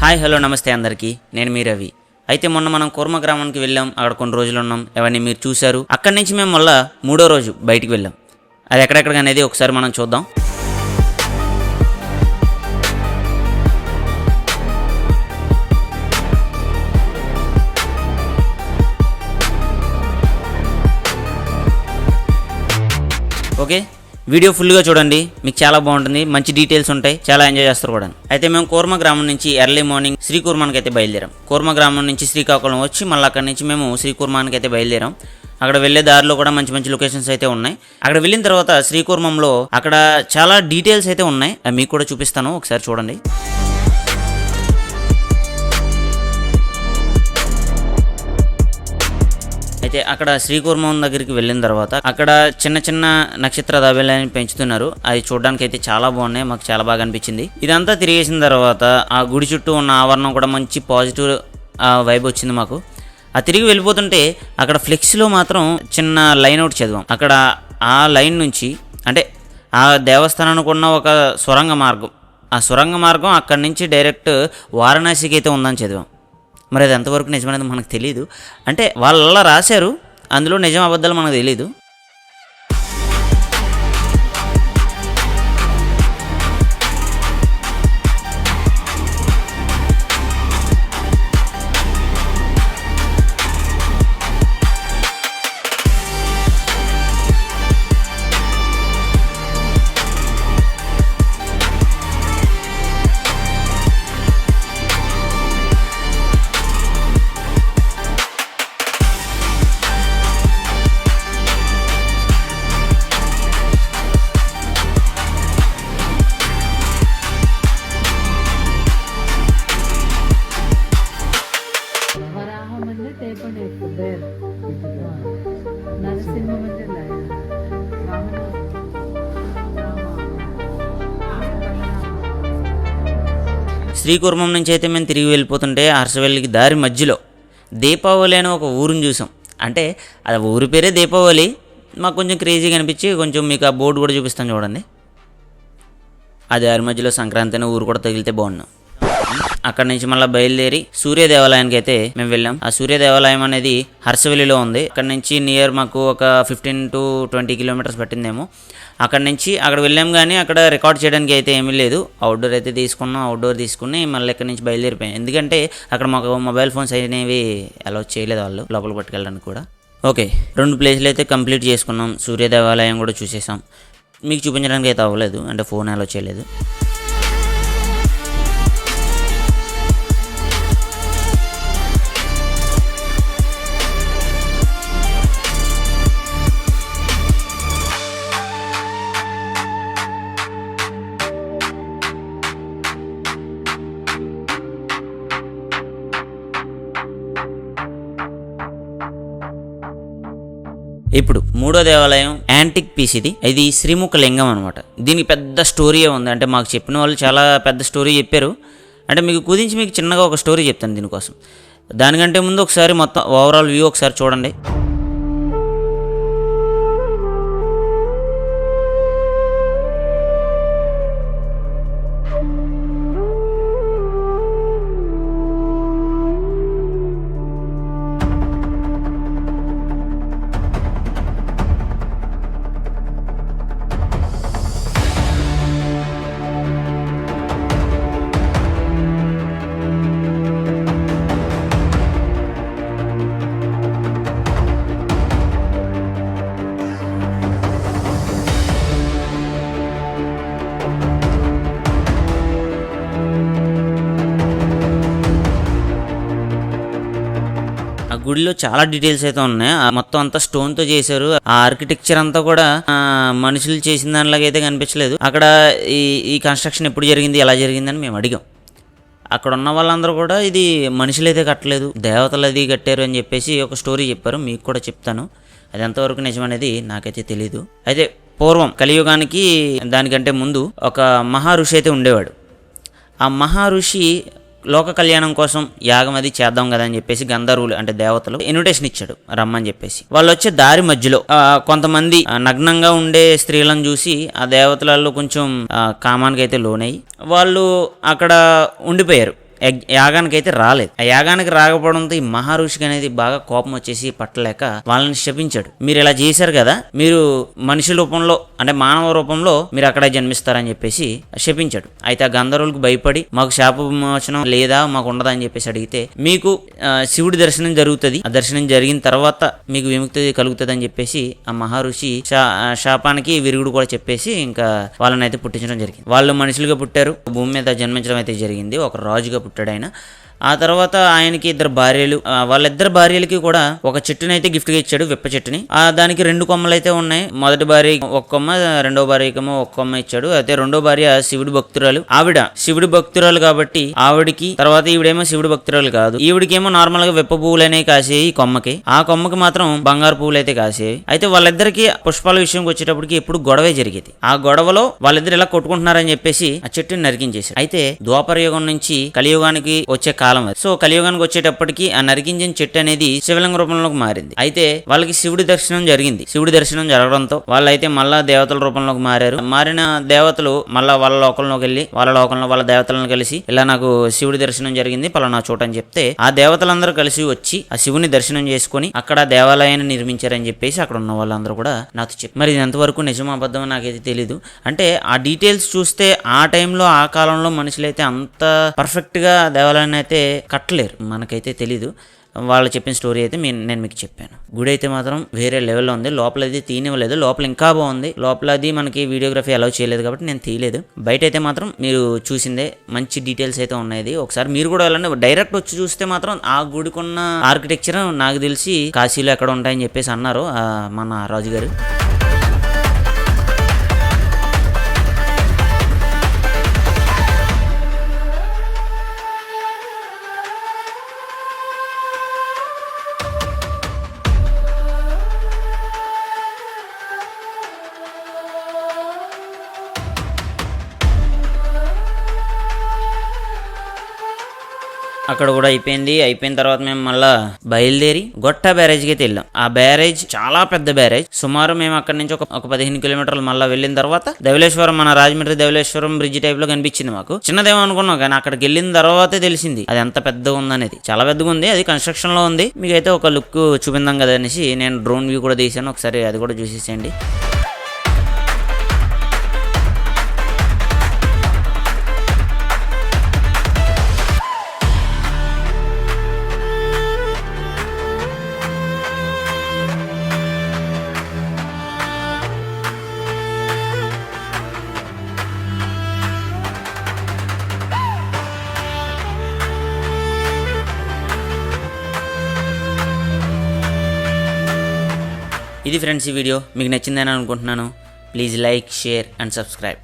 Hi hello నమస్తే అందరికీ, నేను మీ రవి. అయితే మొన్న మనం కూర్మ గ్రామానికి వెళ్ళాం. అక్కడ కొన్ని రోజులు ఉన్నాం. అవన్నీ మీరు చూశారు. అక్కడి నుంచి మేము మళ్ళీ 3వ రోజు బయటికి వెళ్ళాం. అది ఎక్కడెక్కడ అనేది ఒకసారి మనం చూద్దాం. ఓకే, వీడియో ఫుల్గా చూడండి, మీకు చాలా బాగుంటుంది. మంచి డీటెయిల్స్ ఉంటాయి, చాలా ఎంజాయ్ చేస్తారు కూడా. అయితే మేము కూర్మ గ్రామం నుంచి ఎర్లీ మార్నింగ్ శ్రీకూర్మానికి అయితే బయలుదేరాం. కూర్మ గ్రామం నుంచి శ్రీకాకుళం వచ్చి మళ్ళీ అక్కడి నుంచి మేము శ్రీకూర్మానికి అయితే బయలుదేరాం. అక్కడ వెళ్ళే దారిలో కూడా మంచి మంచి లొకేషన్స్ అయితే ఉన్నాయి. అక్కడ వెళ్ళిన తర్వాత శ్రీకూర్మంలో అక్కడ చాలా డీటెయిల్స్ అయితే ఉన్నాయి, అవి మీకు కూడా చూపిస్తాను, ఒకసారి చూడండి. అయితే అక్కడ శ్రీకూర్మం దగ్గరికి వెళ్ళిన తర్వాత అక్కడ చిన్న చిన్న నక్షత్ర దాబేలని పెంచుతున్నారు. అది చూడడానికి అయితే చాలా బాగున్నాయి, మాకు చాలా బాగా అనిపించింది. ఇదంతా తిరిగేసిన తర్వాత ఆ గుడి చుట్టూ ఉన్న ఆవరణం కూడా మంచి పాజిటివ్ వైబ్ వచ్చింది మాకు. ఆ తిరిగి వెళ్ళిపోతుంటే అక్కడ ఫ్లెక్స్లో మాత్రం చిన్న లైన్ అవుట్ చదివాం. అక్కడ ఆ లైన్ నుంచి అంటే ఆ దేవస్థానానికి ఉన్న ఒక సొరంగ మార్గం, ఆ సొరంగ మార్గం అక్కడి నుంచి డైరెక్ట్ వారణాసికి అయితే ఉందని చదివాం. మరి అది ఎంతవరకు నిజమనేది మనకు తెలియదు. అంటే వాళ్ళ రాశారు, అందులో నిజం అబద్ధాలు మనకు తెలీదు. శ్రీకూర్మం నుంచి అయితే మేము తిరిగి వెళ్ళిపోతుంటే హర్షవల్లికి దారి మధ్యలో దీపావళి అని ఒక ఊరిని చూసాం. అంటే అది ఊరి పేరే దీపావళి. మాకు కొంచెం క్రేజీగా అనిపించి కొంచెం మీకు ఆ బోర్డు కూడా చూపిస్తాను చూడండి. ఆ దారి మధ్యలో సంక్రాంతి అనే ఊరు కూడా తగిలితే బాగున్నాం. అక్కడ నుంచి మళ్ళీ బయలుదేరి సూర్య దేవాలయానికి అయితే మేము వెళ్ళాం. ఆ సూర్య దేవాలయం అనేది హర్షవల్లిలో ఉంది. అక్కడ నుంచి నియర్ మాకు ఒక 15 to 20 కిలోమీటర్స్ పట్టిందేమో. అక్కడ నుంచి అక్కడ వెళ్ళాం, కానీ అక్కడ రికార్డ్ చేయడానికి అయితే ఏమీ లేదు. అవుట్డోర్ అయితే తీసుకున్నాం, అవుట్డోర్ తీసుకుని మళ్ళీ ఇక్కడ నుంచి బయలుదేరిపోయాం. ఎందుకంటే అక్కడ మాకు మొబైల్ ఫోన్స్ అనేవి అలౌ చేయలేదు వాళ్ళు లోపలికి పట్టుకెళ్ళడానికి కూడా. ఓకే, 2 ప్లేసులు అయితే కంప్లీట్ చేసుకున్నాం. సూర్య దేవాలయం కూడా చూసేసాం. మీకు చూపించడానికి అయితే అవ్వలేదు, అంటే ఫోన్ అలౌ చేయలేదు. ఇప్పుడు 3వ దేవాలయం యాంటిక్ పీస్. ఇది శ్రీముఖ లింగం అనమాట. దీనికి పెద్ద స్టోరీ ఉంది. అంటే మాకు చెప్పిన వాళ్ళు చాలా పెద్ద స్టోరీ చెప్పారు. అంటే మీకు కుదించి మీకు చిన్నగా ఒక స్టోరీ చెప్తాను దీనికోసం. దానికంటే ముందు ఒకసారి మొత్తం ఓవరాల్ వ్యూ ఒకసారి చూడండి. గుడిలో చాలా డీటెయిల్స్ అయితే ఉన్నాయి. మొత్తం అంతా స్టోన్తో చేశారు. ఆ ఆర్కిటెక్చర్ అంతా కూడా మనుషులు చేసిన దానిలాగా అయితే కనిపించలేదు. అక్కడ ఈ కన్స్ట్రక్షన్ ఎప్పుడు జరిగింది, ఎలా జరిగిందని మేము అడిగాం. అక్కడ ఉన్న వాళ్ళందరూ కూడా ఇది మనుషులు అయితే కట్టలేదు, దేవతలు అది కట్టారు అని చెప్పేసి ఒక స్టోరీ చెప్పారు. మీకు కూడా చెప్తాను, అది ఎంతవరకు నిజమనేది నాకైతే తెలీదు. అయితే పూర్వం కలియుగానికి దానికంటే ముందు ఒక మహా ఋషి అయితే ఉండేవాడు. ఆ మహా ఋషి లోక కళ్యాణం కోసం యాగం అది చేద్దాం కదా అని చెప్పేసి గంధర్వులు అంటే దేవతలు ఇన్విటేషన్ ఇచ్చాడు రమ్మని చెప్పేసి. వాళ్ళు వచ్చే దారి మధ్యలో కొంతమంది నగ్నంగా ఉండే స్త్రీలను చూసి ఆ దేవతలలో కొంచెం కామానికి అయితే లోనయ్యి వాళ్ళు అక్కడ ఉండిపోయారు. యాగానికి అయితే రాలేదు. ఆ యాగానికి రాకపోవడంతో ఈ మహర్షికి అనేది బాగా కోపం వచ్చేసి పట్టలేక వాళ్ళని శపించాడు. మీరు ఇలా చేశారు కదా, మీరు మనిషి రూపంలో అంటే మానవ రూపంలో మీరు అక్కడే జన్మిస్తారని చెప్పేసి శపించాడు. అయితే ఆ గంధర్వులకు భయపడి మాకు శాప విమోచనం లేదా, మాకు ఉండదా అని చెప్పేసి అడిగితే మీకు శివుడి దర్శనం జరుగుతుంది, ఆ దర్శనం జరిగిన తర్వాత మీకు విముక్తి కలుగుతుంది అని చెప్పేసి ఆ మహర్షి శాపానికి విరుగుడు కూడా చెప్పేసి ఇంకా వాళ్ళని అయితే పుట్టించడం జరిగింది. వాళ్ళు మనుషులుగా పుట్టారు, భూమి మీద జన్మించడం అయితే జరిగింది. ఒక రాజుగా పుట్టాడు ఆయన. ఆ తర్వాత ఆయనకి 2 భార్యలు, వాళ్ళిద్దరు భార్యలకి కూడా ఒక చెట్టునైతే గిఫ్ట్గా ఇచ్చాడు, విప్ప చెట్టుని. దానికి 2 కొమ్మలు అయితే ఉన్నాయి. మొదటి భార్య ఒక కొమ్మ, రెండో భార్యకేమో ఒక కొమ్మ ఇచ్చాడు. అయితే రెండో భార్య శివుడి భక్తురాలు. ఆవిడ శివుడి భక్తురాలు కాబట్టి ఆవిడికి, తర్వాత ఈవిడేమో శివుడి భక్తురాలు కాదు, ఈవిడికేమో నార్మల్ గా విప్ప పువ్వులనే కాసేవి ఈ కొమ్మకి, ఆ కొమ్మకి మాత్రం బంగారు పువ్వులు అయితే కాసేవి. అయితే వాళ్ళిద్దరికి పుష్పాల విషయంకి వచ్చేటప్పటికి ఎప్పుడు గొడవే జరిగేది. ఆ గొడవలో వాళ్ళిద్దరు ఇలా కొట్టుకుంటున్నారని చెప్పేసి ఆ చెట్టుని నరికించేశారు. అయితే ద్వాపర యుగం నుంచి కలియుగానికి వచ్చే కాలం. సో కలియుగానికి వచ్చేటప్పటికి ఆ నరికించిన చెట్టు అనేది శివలింగ రూపంలోకి మారింది. అయితే వాళ్ళకి శివుడి దర్శనం జరిగింది. శివుడి దర్శనం జరగడంతో వాళ్ళైతే మళ్ళా దేవతల రూపంలోకి మారారు. మారిన దేవతలు మళ్ళా వాళ్ళ లోకంలోకి వెళ్ళి వాళ్ళ లోకంలో వాళ్ళ దేవతలను కలిసి ఇలా నాకు శివుడి దర్శనం జరిగింది పలానా చోట అని చెప్తే ఆ దేవతలందరూ కలిసి వచ్చి ఆ శివుని దర్శనం చేసుకుని అక్కడ దేవాలయాన్ని నిర్మించారని చెప్పేసి అక్కడ ఉన్న వాళ్ళందరూ కూడా నాతో చెప్పారు. మరి ఇది ఎంతవరకు నిజం అబద్ధం నాకైతే తెలీదు. అంటే ఆ డీటెయిల్స్ చూస్తే ఆ టైంలో ఆ కాలంలో మనుషులైతే అంత పర్ఫెక్ట్ గా దేవాలయాన్ని అయితే కట్టలేరు. మనకైతే తెలీదు. వాళ్ళు చెప్పిన స్టోరీ అయితే నేను మీకు చెప్పాను. గుడి అయితే మాత్రం వేరే లెవెల్లో ఉంది. లోపల అయితే తీయనివ్వలేదు, లోపల ఇంకా బాగుంది. లోపల అది మనకి వీడియోగ్రఫీ అలౌ చేయలేదు కాబట్టి నేను తీయలేదు. బయట అయితే మాత్రం మీరు చూసిందే, మంచి డీటెయిల్స్ అయితే ఉన్నాయి. ఒకసారి మీరు కూడా వెళ్ళండి. డైరెక్ట్ వచ్చి చూస్తే మాత్రం ఆ గుడికున్న ఆర్కిటెక్చర్ నాకు తెలిసి కాశీలో ఎక్కడ ఉంటాయని చెప్పేసి అన్నారు మన రాజుగారు. అక్కడ కూడా అయిపోయిన తర్వాత మేము మళ్ళా బయలుదేరి గొట్ట బ్యారేజ్కి అయితే వెళ్ళాం. ఆ బ్యారేజ్ చాలా పెద్ద బ్యారేజ్. సుమారు మేము అక్కడ నుంచి ఒక 15 కిలోమీటర్లు మళ్ళీ వెళ్ళిన తర్వాత ధవళేశ్వరం, మన రాజమండ్రి ధవళేశ్వరం బ్రిడ్జ్ టైప్ లో కనిపించింది మాకు. చిన్నదేమో అనుకున్నాం కానీ అక్కడికి వెళ్ళిన తర్వాతే తెలిసింది అది ఎంత పెద్దగా ఉందనేది. చాలా పెద్దగా ఉంది. అది కన్స్ట్రక్షన్ లో ఉంది. మీకైతే ఒక లుక్ చూపిందాం కదా అనేసి నేను డ్రోన్ వ్యూ కూడా తీసాను. ఒకసారి అది కూడా చూసేసేయండి. ఇది ఫ్రెండ్స్ ఈ వీడియో మీకు నచ్చిందని అనుకుంటున్నాను. Please like, share and subscribe.